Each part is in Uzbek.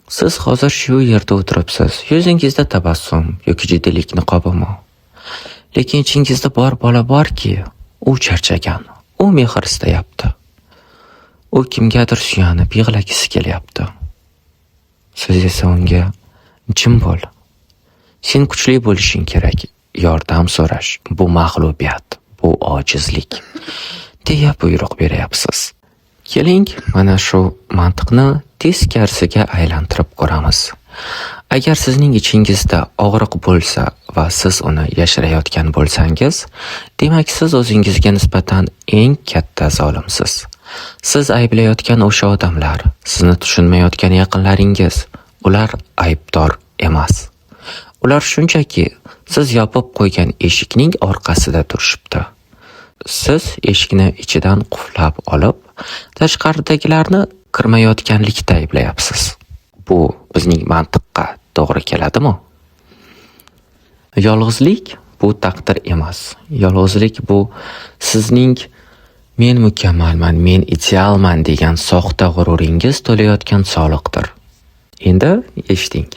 Siz hozir shu yerda o'tiribsiz. Yuzingizda tabassum yoki jiddilik niqobimi? Lekin ichingizda bor bola borki, u charchagan, u mehr istayapti. U kimgadir suyanib yig'lagisi kelyapti. Siz esa unga jim bo'l. Sen kuchli bo'lishing kerak. Yordam so'rash bu mag'lubiyat, bu ojizlik deya buyruq beryapsiz. Keling, mana shu mantiqni teskarisiga aylantirib ko'ramiz. Agar sizning ichingizda og'riq bo'lsa va siz uni yashirayotgan bo'lsangiz, demak siz o'zingizga nisbatan eng katta zolimsiz. Siz ayblayotgan o'sha odamlar, sizni tushunmayotgan yaqinlaringiz, ular aybdor emas. Ular shunchaki siz yopib qo'ygan eshikning orqasida turishibdi. Siz eshikni ichidan qulflab olib, tashqaridagilarni kirmayotganlikda ayblayapsiz. Bu bizning mantiqqa to'g'ri keladimi? Yolg'izlik bu taqdir emas. Yolg'izlik bu sizning men mukammalman, men idealman degan soxta g'ururingiz to'layotgan soliqdir. Endi eshiting.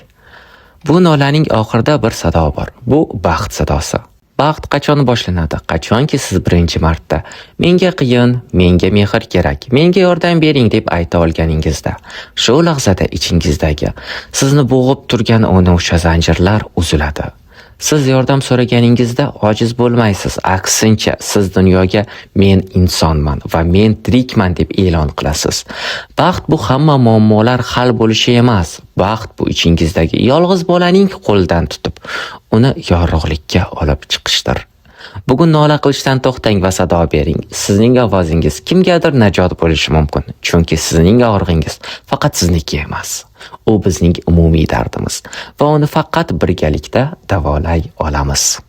Bu nolaning oxirida bir sado bor. Bu baxt sadosi. Baxt qachon boshlanadi? Qachonki siz birinchi marta menga qiyin, menga mehr kerak, menga yordam bering deb ayta olganingizda, shu lahzada ichingizdagi sizni bo'g'ib turgan o'sha zanjirlar uziladi. Siz yordam so'raganingizda ojiz bo'lmaysiz. Aksincha, siz dunyoga men insonman va men tirikman deb e'lon qilasiz. Baxt bu hamma muammolar hal bo'lishi emas. Baxt bu ichingizdagi yolg'iz bolaning qo'lidan tutib, uni yorug'likka olib chiqishdir. Bugun nola qilishdan to'xtang va sado bering. Sizning ovozingiz kimgadir najot bo'lishi mumkin. Chunki sizning og'rig'ingiz faqat sizniki emas. U bizning umumiy dardimiz va uni faqat birgalikda davolay olamiz.